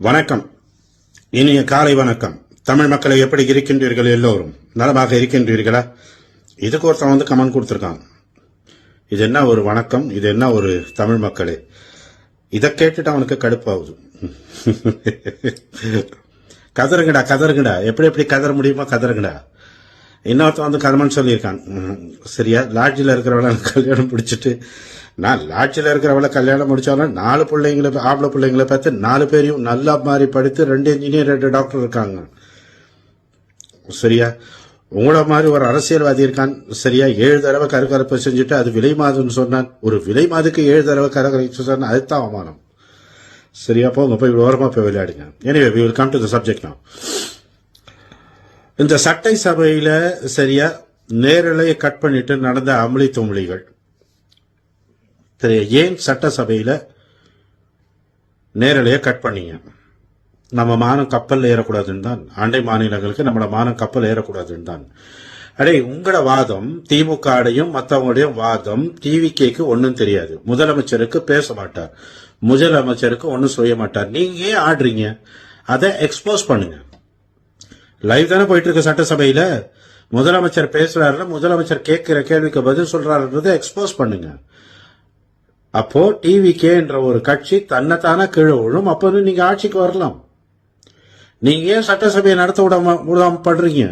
வணக்கம். இனிய காலை வணக்கம். தமிழ் மக்களை எப்படி இருக்கின்றீர்கள்? எல்லோரும் நலமாக இருக்கின்றீர்களா? இதுக்கு ஒருத்தன் கமெண்ட் கொடுத்துருக்கான். இது என்ன ஒரு வணக்கம், இது என்ன ஒரு தமிழ் மக்களே? இதை கேட்டுட்டு அவனுக்கு கடுப்பாகுது. கதறுங்கடா கதறுங்கடா, எப்படி கதற முடியுமா கதறுங்கடா. இன்னொருத்தன் கதமன்னு சொல்லியிருக்கான். சரியா, லாட்ஜில் இருக்கிறவள கல்யாணம் பிடிச்சிட்டு, நான் லாட்ஜில் இருக்கிறவள கல்யாணம் முடிச்சாலும் 4 பிள்ளைங்களை ஆம்பளை பிள்ளைங்களை பார்த்து 4 பேரையும் நல்லா மாதிரி படித்து 2 இன்ஜினியர் 2 டாக்டர் இருக்காங்க. சரியா, உங்கள மாதிரி ஒரு அரசியல்வாதி இருக்கான். சரியா, 7 தடவை கருக்கலைப்பு செஞ்சுட்டு அது விலை மாதுன்னு சொன்னான். ஒரு விலை மாதுக்கு 7 தடவை கருக்கலைப்பு சொன்னா அதுதான் அவமானம். சரியா, போங்க போய் ஓரமா போய் விளையாடுங்க. Anyway we will come to the subject now. இந்த சட்டை சபையில சரியா நேரலையை கட் பண்ணிட்டு நடந்த அமளி துமளிகள். ஏன் சட்டசபையில நேரலையை கட் பண்ணீங்க? நம்ம மானம் கப்பல் ஏறக்கூடாதுன்னு தான். அண்டை மாநிலங்களுக்கு நம்மளோட மானம் கப்பல் ஏறக்கூடாதுன்னு தான். அடே, உங்களோட வாதம் திமுகடையும் மற்றவங்களுடைய வாதம் டிவிகேக்கு ஒன்னும் தெரியாது. முதலமைச்சருக்கு பேச மாட்டார், முதலமைச்சருக்கு ஒன்னும் செய்ய மாட்டார். நீங்க ஏன் ஆடுறீங்க? அதை எக்ஸ்போஸ் பண்ணுங்க. லைவ் தானே போயிட்டு இருக்கு சட்டசபையில. முதலமைச்சர் பேசுறாரு, முதலமைச்சர் கேட்கிற கேள்விக்கு பதில் சொல்றாருன்றதை எக்ஸ்போஸ் பண்ணுங்க. அப்போ டிவிகே என்ற ஒரு கட்சி தன்னைத்தானே கீழே விழும். அப்போ நீங்க ஆட்சிக்கு வரலாம். நீங்க ஏன் சட்டசபையை நடத்த விடாம பண்றீங்க?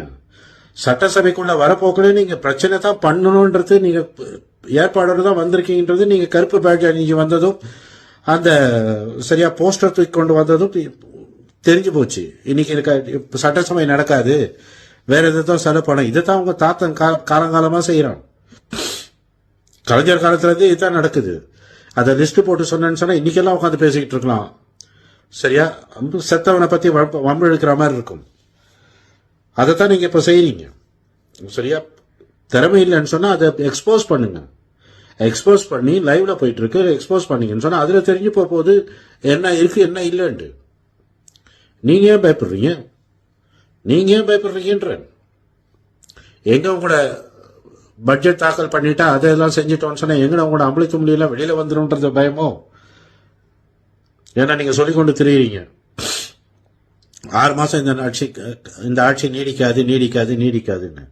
சட்டசபைக்குள்ள வரப்போக்குள்ள நீங்க பிரச்சனை தான் பண்ணணும்ன்றது, நீங்க ஏற்பாடோடு தான் வந்திருக்கீங்கன்றது, நீங்க கருப்பு பேட்ஜ் அணிஞ்சு வந்ததும் அந்த சரியா போஸ்டர் தூக்கி கொண்டு வந்ததும் தெரிஞ்சு போச்சு. இன்னைக்கு சட்டசபை நடக்காது, வேற எதுதான் செலவு பண்ண. இதைத்தான் உங்க தாத்தன் காலங்காலமா செய்யறான். கலைஞர் காலத்துல இருந்து இதுதான் நடக்குது. அதை லிஸ்ட் போட்டு சொன்னேன்னு சொன்னா இன்னைக்கெல்லாம் உட்காந்து பேசிக்கிட்டு இருக்கலாம். சரியா, செத்தவனை பத்தி வம்பு இழுக்கிற மாதிரி இருக்கும். அதைத்தான் நீங்க இப்ப செய்யறீங்க. சரியா, திறமை இல்லைன்னு சொன்னா அதை எக்ஸ்போஸ் பண்ணுங்க. எக்ஸ்போஸ் பண்ணி லைவ்ல போயிட்டு இருக்கு, எக்ஸ்போஸ் பண்ணீங்கன்னு சொன்னா அதுல தெரிஞ்சு போகுது என்ன இருக்கு என்ன இல்லைன்னு. நீங்க ஏன் பயப்படுறீங்க? நீங்க ஏன் பயப்படுறீங்கன்ற எங்க உங்களோட பட்ஜெட் தாக்கல் பண்ணிட்டா அதெல்லாம் செஞ்சுட்டோம்னு சொன்னா எங்க உங்களோட அம்பளி தும்பளியெல்லாம் வெளியில வந்துடும் பயமோ? ஏன்னா நீங்க சொல்லிக்கொண்டு திரியுறீங்க 6 மாசம் இந்த ஆட்சி நீடிக்காதுன்னு.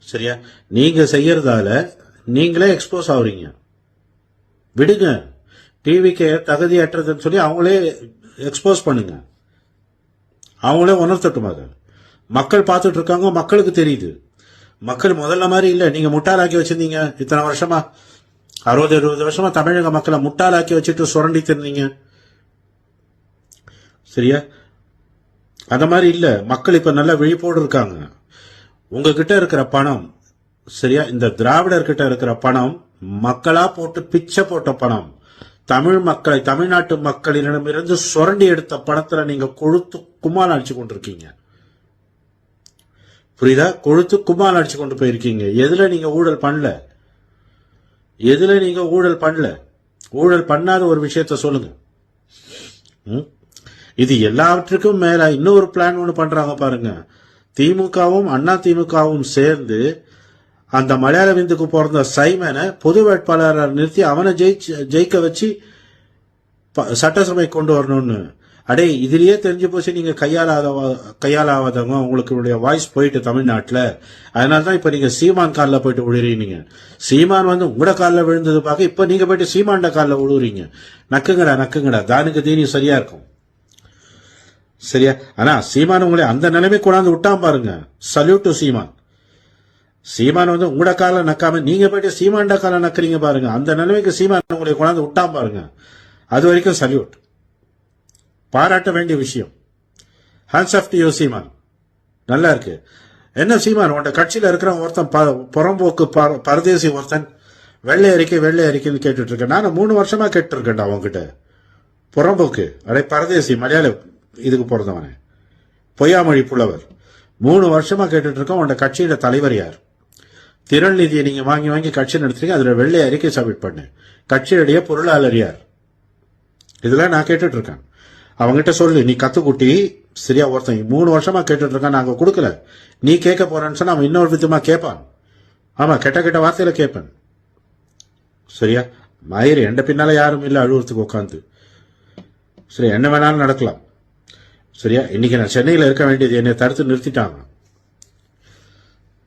சரியா, நீங்க செய்யறதால நீங்களே எக்ஸ்போஸ் ஆகுறீங்க. விடுங்க, டிவிக்கு தகுதியற்றதுன்னு சொல்லி அவங்களே எக்ஸ்போஸ் பண்ணுங்க. அவங்களே உணர்த்தட்டும். அதை மக்கள் பார்த்துட்டு இருக்காங்க, மக்களுக்கு தெரியுது. மக்கள் முதல்ல மாதிரி இல்ல. நீங்க முட்டாளாக்கி வச்சிருந்தீங்க இத்தனை வருஷமா, 60-70 வருஷமா தமிழக மக்களை முட்டாளாக்கி வச்சுட்டு சுரண்டி திருந்தீங்க. சரியா, அந்த மாதிரி இல்ல. மக்கள் இப்ப நல்ல விழிப்போடு இருக்காங்க. உங்ககிட்ட இருக்கிற பணம், சரியா, இந்த திராவிடர் கிட்ட இருக்கிற பணம் மக்களா போட்டு பிச்சை போட்ட பணம். தமிழ்நாட்டு மக்களிடமிருந்து சுரண்டி எடுத்த பணத்துல நீங்க கொழுத்து கும்மால் அடிச்சு கொண்டிருக்கீங்க. புரியுதா? கொழுத்து கும்மால் அடிச்சு கொண்டு போயிருக்கீங்க. எதுல நீங்க ஊழல் பண்ணல? ஊழல் பண்ணாத ஒரு விஷயத்த சொல்லுங்க. இது எல்லாவற்றுக்கும் மேல இன்னொரு பிளான் ஒண்ணு பண்றாங்க பாருங்க. திமுகவும் அண்ணா திமுகவும் சேர்ந்து அந்த மலையாள விந்துக்கு பிறந்த சைமனை பொது வேட்பாளரை நிறுத்தி அவனை ஜெயிக்க வச்சு சட்டசபை கொண்டு வரணும்னு. அடே, இதுலயே தெரிஞ்சு போச்சு நீங்க கையாளாதவங்க. உங்களுக்கு வாய்ஸ் போயிட்டு தமிழ்நாட்டுல. அதனாலதான் இப்ப நீங்க சீமான் காலில் போயிட்டு விழுறீங்க. சீமான் உங்களோட காலில் விழுந்தது பார்க்க இப்ப நீங்க போயிட்டு சீமான்ட காலில் விழுறீங்க. நக்குங்கடா, தானுக்கு தீனி சரியா இருக்கும். சரியா, ஆனா சீமான் உங்களை அந்த நிலைமை கொண்டாந்து விட்டான் பாருங்க. சல்யூட் டு சீமான். சீமான் உங்களோட கால நக்காம நீங்க போயிட்டு சீமான்ட கால நக்குறீங்க பாருங்க. அந்த நிலைமைக்கு சீமான் உங்களை கொண்டாந்து விட்டான் பாருங்க. அது வரைக்கும் சல்யூட், பாராட்ட வேண்டிய விஷயம். ஹேண்ட்ஸ் ஆஃப் டு யூ சீமான். நல்லா இருக்கு. என்ன சீமான், உன்ட கட்சியில இருக்கிற ஒருத்தன் புறம்போக்கு பரதேசி ஒருத்தன் வெள்ளை அறிக்கைன்னு கேட்டுட்டு இருக்கேன். நான் 3 வருஷமா கேட்டு இருக்கேன்டா அவன்கிட்ட. புறம்போக்கு, அடே பரதேசி, மலையாள இதுக்கு பிறந்தவனே, பொய்யாமொழி புலவர். 3 வருஷமா கேட்டுட்டு இருக்கோம். உன்ட கட்சியில தலைவர் யார்? திரள் நிதியை நீங்க வாங்கி கட்சி நடத்துறீங்க. அதுல வெள்ளை அறிக்கை சப்மிட் பண்ணு. கட்சியுடைய பொருளாளர் யார்? இதெல்லாம் நான் கேட்டுட்டு இருக்கேன். அவங்ககிட்ட சொல்லு, நீ கத்துக்குட்டி. சரியா, ஒருத்தன் 3 வருஷமா கேட்டுட்டு இருக்கான், நாங்க கொடுக்கல, நீ கேட்க போறேன்னு சொன்னா அவன் இன்னொரு விதமா கேட்பான். ஆமா, கெட்ட வார்த்தையில கேட்பேன். சரியா, மயிறு எண்ட பின்னால யாரும் இல்ல அழுவுறதுக்கு உட்காந்து. சரி, என்ன வேணாலும் நடக்கலாம். சரியா? இன்னைக்கு நான் சென்னையில் இருக்க வேண்டியது என்னை தடுத்து நிறுத்திட்டாங்க.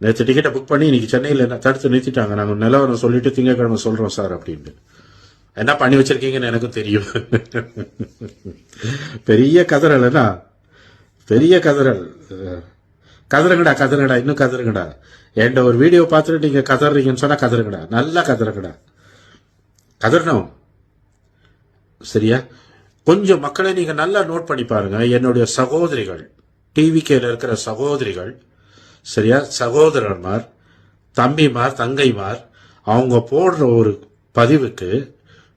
நேற்று டிக்கெட்டை புக் பண்ணி இன்னைக்கு சென்னையில் என்ன தடுத்து நிறுத்திட்டாங்க. நாங்கள் நிலவரம் சொல்லிட்டு திங்கக்கிழமை சொல்றோம் சார் அப்படின்னு. என்ன பண்ணி வச்சிருக்கீங்கன்னு எனக்கும் தெரியும். பெரிய கதறல்னா, பெரிய கதறல். கதறுங்கடா, இன்னும் கதறுங்கடா. என்கிட்ட ஒரு வீடியோ பார்த்துட்டு நீங்க கதறீங்கன்னு சொன்னா கதறுங்கடா, நல்லா கதறுங்கடா, கதறணும். சரியா? கொஞ்சம் மக்களை நீங்க நல்லா நோட் பண்ணி பாருங்க. என்னுடைய சகோதரிகள், டிவிகேல இருக்கிற சகோதரிகள், சரியா, சகோதரர்மார், தம்பிமார், தங்கைமார், அவங்க போடுற ஒரு பதிவுக்கு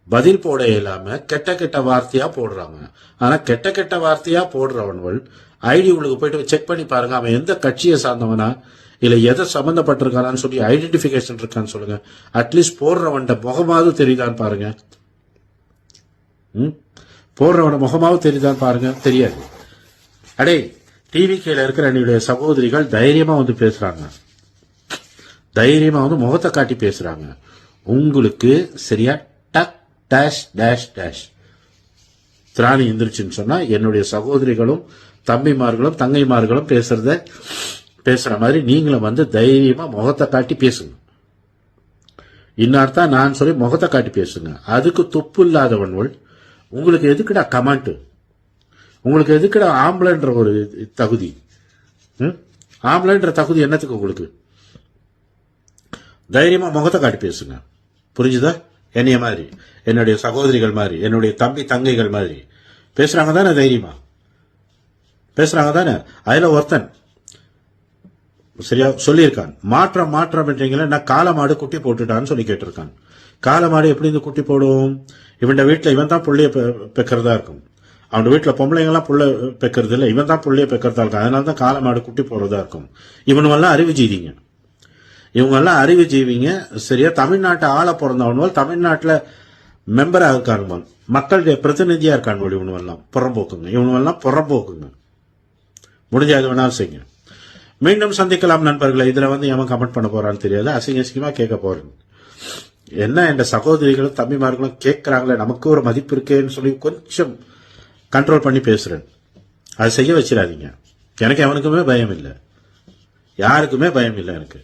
பதில் போட இயலாம கெட்ட கெட்ட வார்த்தையா போடுறாங்க. ஆனா கெட்ட கெட்ட வார்த்தையா போடுறவன்கள் ஐடி உங்களுக்கு போயிட்டு செக் பண்ணி பாருங்க. அவன் எந்த கட்சியை சார்ந்தவனா இல்ல எதை சம்பந்தப்பட்டிருக்கானான்னு சொல்லி ஐடென்டிபிகேஷன் இருக்கான்னு சொல்லுங்க. அட்லீஸ்ட் போடுறவன்ட முகமாவது தெரியுதான்னு பாருங்க. போடுறவன முகமாவது தெரியுதான்னு பாருங்க. தெரியாது. அடே, டிவிகேல இருக்கிற என்னுடைய சகோதரிகள் தைரியமா வந்து பேசுறாங்க. தைரியமா வந்து முகத்தை காட்டி பேசுறாங்க. உங்களுக்கு சரியா டக் டேஷ் டேஷ் டேஷ் திராணி எந்திரிச்சுன்னு சொன்னா என்னுடைய சகோதரிகளும் தம்பிமார்களும் தங்கைமார்களும் பேசுற மாதிரி நீங்களும் வந்து தைரியமா முகத்தை காட்டி பேசுங்க. இன்னார்தான் நான் சொல்லி முகத்தை காட்டி பேசுங்க. அதுக்கு துப்பு இல்லாதவன்கள் உங்களுக்கு எதுக்குடா கமெண்ட்? உங்களுக்கு எதுக்குடா ஆம்பளைன்ற ஒரு தகுதி? ஆம்பளைன்ற தகுதி என்னத்துக்கு உங்களுக்கு? தைரியமா முகத்தை காட்டி பேசுங்க. புரிஞ்சுதா? என்னைய மாதிரி, என்னுடைய சகோதரிகள் மாதிரி, என்னுடைய தம்பி தங்கைகள் மாதிரி பேசுறாங்க தானே? தைரியமா பேசுறாங்க தானே? அதுல ஒருத்தன் சரியா சொல்லியிருக்கான், மாற்றம் என்றீங்களா, நான் காலமாடு குட்டி போட்டுட்டான்னு சொல்லி கேட்டிருக்கான். காலமாடு எப்படி இந்த குட்டி போடும்? இவன் வீட்டுல இவன் தான் புள்ளைய பெக்கிறதா இருக்கும். அவன் வீட்டுல பொம்பளைங்கெல்லாம் புள்ள பெக்கிறது இல்லை, இவன் தான் புள்ளைய பெக்கிறதா இருக்கும். அதனாலதான் காலமாடு குட்டி போடுறதா இருக்கும். இவனுவெல்லாம் அறிவுஜீவிங்க. இவங்கெல்லாம் அறிவுஜீவிங்க. சரியா? தமிழ்நாட்டை ஆள பிறந்தவனுவல் தமிழ்நாட்டுல மெம்பரா இருக்கானுவன், மக்களுடைய பிரதிநிதியா இருக்கானுவல். இவனுவெல்லாம் புறம்போக்குங்க. இவனுவெல்லாம் புறம்போக்குங்க. முடிஞ்சாது வேணாலும் செய்யுங்க. மீண்டும் சந்திக்கலாம் நண்பர்களை. இதுல வந்து எவன் கமெண்ட் பண்ண போறான்னு தெரியாது. அசிங்கமா கேட்க போறேன். என்ன என்ற சகோதரிகளும் தம்பிமார்களும் கேட்கிறாங்களே, நமக்கு ஒரு மதிப்பு இருக்கேன்னு சொல்லி கொஞ்சம் கண்ட்ரோல் பண்ணி பேசுறேன். அதை செய்ய வச்சிடாதீங்க. எனக்கு எவனுக்குமே பயம் இல்லை, யாருக்குமே பயம் இல்லை எனக்கு.